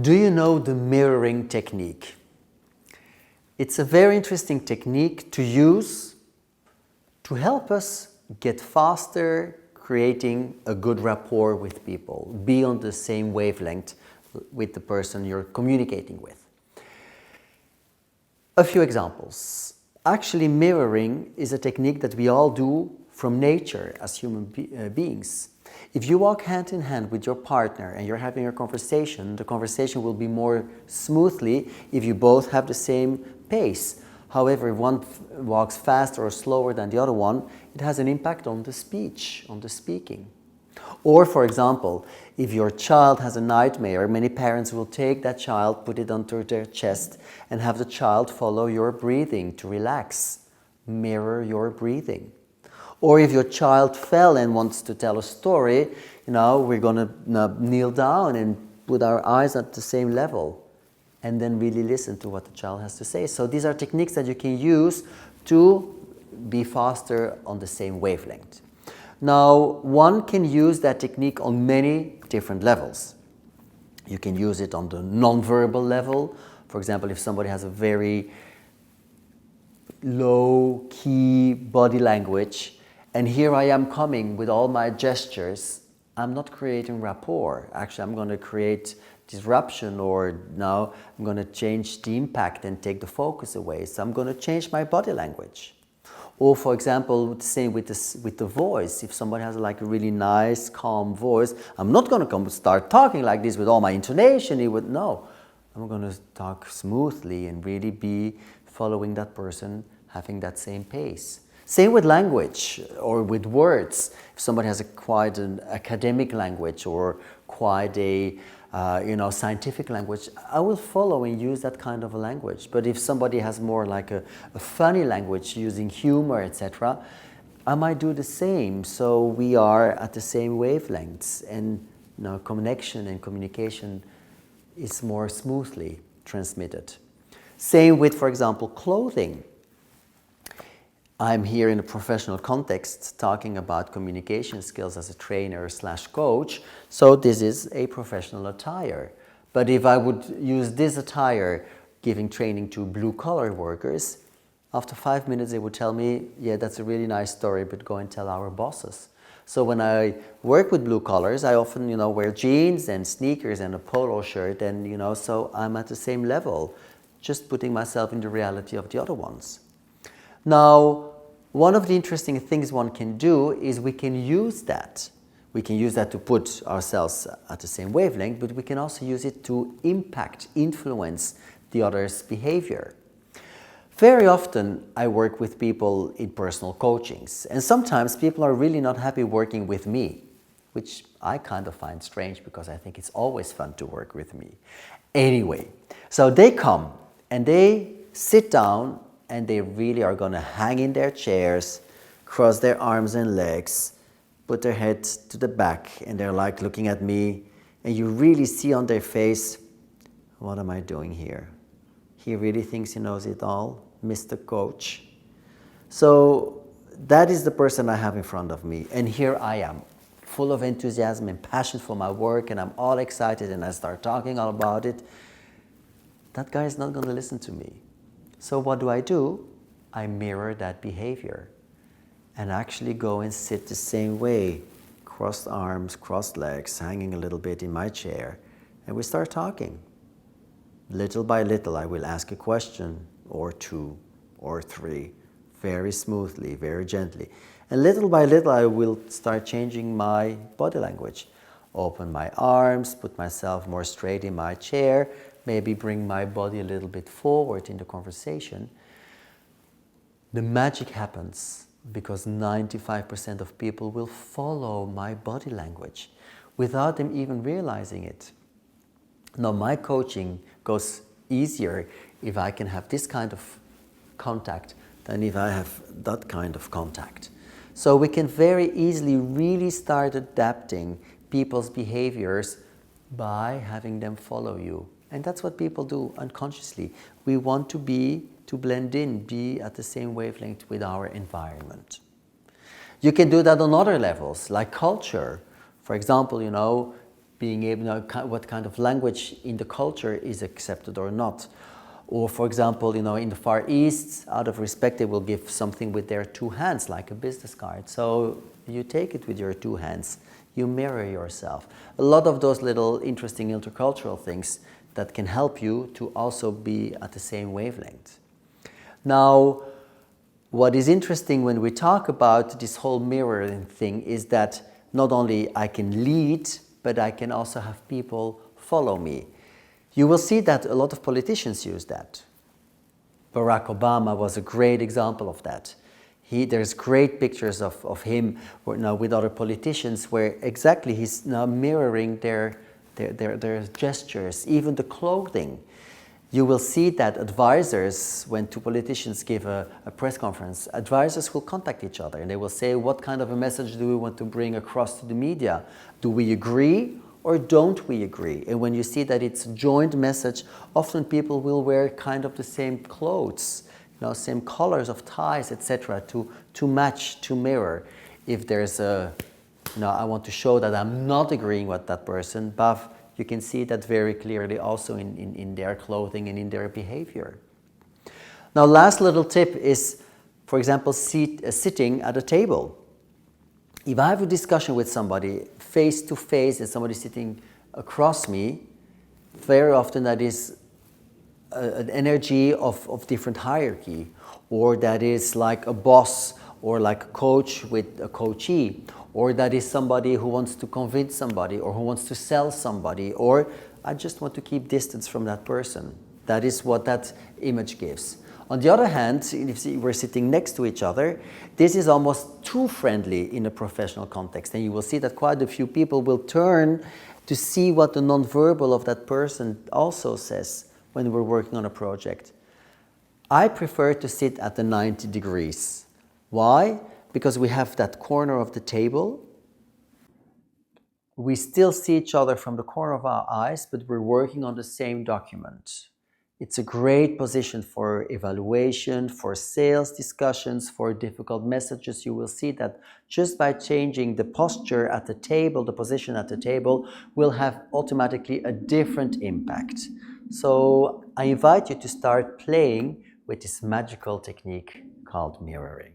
Do you know the mirroring technique? It's a very interesting technique to use to help us get faster creating a good rapport with people, be on the same wavelength with the person you're communicating with. A few examples. Actually, mirroring is a technique that we all do from nature as human beings. If you walk hand in hand with your partner and you're having a conversation, the conversation will be more smoothly if you both have the same pace. However, if one walks faster or slower than the other one, it has an impact on the speech, on the speaking. Or, for example, if your child has a nightmare, many parents will take that child, put it onto their chest, and have the child follow your breathing to relax. Mirror your breathing. Or if your child fell and wants to tell a story, we're going to kneel down and put our eyes at the same level and then really listen to what the child has to say. So these are techniques that you can use to be faster on the same wavelength. Now, one can use that technique on many different levels. You can use it on the non-verbal level. For example, if somebody has a very low-key body language, and here I am coming with all my gestures, I'm not creating rapport. Actually, I'm going to create disruption, or now I'm going to change the impact and take the focus away. So I'm going to change my body language. Or, for example, the same with the voice. If somebody has like a really nice, calm voice, I'm not going to start talking like this with all my intonation. No, I'm going to talk smoothly and really be following that person, having that same pace. Same with language or with words. If somebody has quite an academic language or quite a scientific language, I will follow and use that kind of a language. But if somebody has more like a funny language using humor, etc., I might do the same. So we are at the same wavelengths, and connection and communication is more smoothly transmitted. Same with, for example, clothing. I'm here in a professional context talking about communication skills as a trainer/coach, so this is a professional attire. But if I would use this attire giving training to blue-collar workers, after 5 minutes they would tell me, yeah, that's a really nice story, but go and tell our bosses. So when I work with blue collars, I often wear jeans and sneakers and a polo shirt, and so I'm at the same level, just putting myself in the reality of the other ones. Now, one of the interesting things one can do is we can use that. We can use that to put ourselves at the same wavelength, but we can also use it to impact, influence the other's behavior. Very often I work with people in personal coachings, and sometimes people are really not happy working with me, which I kind of find strange because I think it's always fun to work with me. Anyway, so they come and they sit down and they really are going to hang in their chairs, cross their arms and legs, put their head to the back, and they're like looking at me, and you really see on their face, what am I doing here? He really thinks he knows it all, Mr. Coach. So that is the person I have in front of me, and here I am, full of enthusiasm and passion for my work, and I'm all excited, and I start talking all about it. That guy is not going to listen to me. So what do? I mirror that behavior and actually go and sit the same way, crossed arms, crossed legs, hanging a little bit in my chair, and we start talking. Little by little, I will ask a question or two or three, very smoothly, very gently. And little by little, I will start changing my body language. Open my arms, put myself more straight in my chair, maybe bring my body a little bit forward in the conversation. The magic happens because 95% of people will follow my body language without them even realizing it. Now, my coaching goes easier if I can have this kind of contact than if I have that kind of contact. So we can very easily really start adapting people's behaviors by having them follow you. And that's what people do unconsciously. We want to blend in, be at the same wavelength with our environment. You can do that on other levels, like culture. For example, being able to know what kind of language in the culture is accepted or not. Or for example, in the Far East, out of respect, they will give something with their two hands, like a business card. So you take it with your two hands, you mirror yourself. A lot of those little interesting intercultural things that can help you to also be at the same wavelength. Now, what is interesting when we talk about this whole mirroring thing is that not only I can lead, but I can also have people follow me. You will see that a lot of politicians use that. Barack Obama was a great example of that. There's great pictures of him with other politicians where exactly he's now mirroring their gestures, even the clothing. You will see that advisors, when two politicians give a press conference, advisors will contact each other and they will say, what kind of a message do we want to bring across to the media? Do we agree or don't we agree? And when you see that it's a joint message, often people will wear kind of the same clothes, same colors of ties, etc., to match, to mirror. If there's I want to show that I'm not agreeing with that person, but you can see that very clearly also in their clothing and in their behavior. Now, last little tip is, for example, sitting at a table. If I have a discussion with somebody face to face and somebody sitting across me, very often that is an energy of different hierarchy, or that is like a boss or like a coach with a coachee, or that is somebody who wants to convince somebody or who wants to sell somebody, or I just want to keep distance from that person. That is what that image gives. On the other hand, if we're sitting next to each other, this is almost too friendly in a professional context. And you will see that quite a few people will turn to see what the nonverbal of that person also says when we're working on a project. I prefer to sit at the 90 degrees. Why? Because we have that corner of the table. We still see each other from the corner of our eyes, but we're working on the same document. It's a great position for evaluation, for sales discussions, for difficult messages. You will see that just by changing the posture at the table, the position at the table, will have automatically a different impact. So I invite you to start playing with this magical technique called mirroring.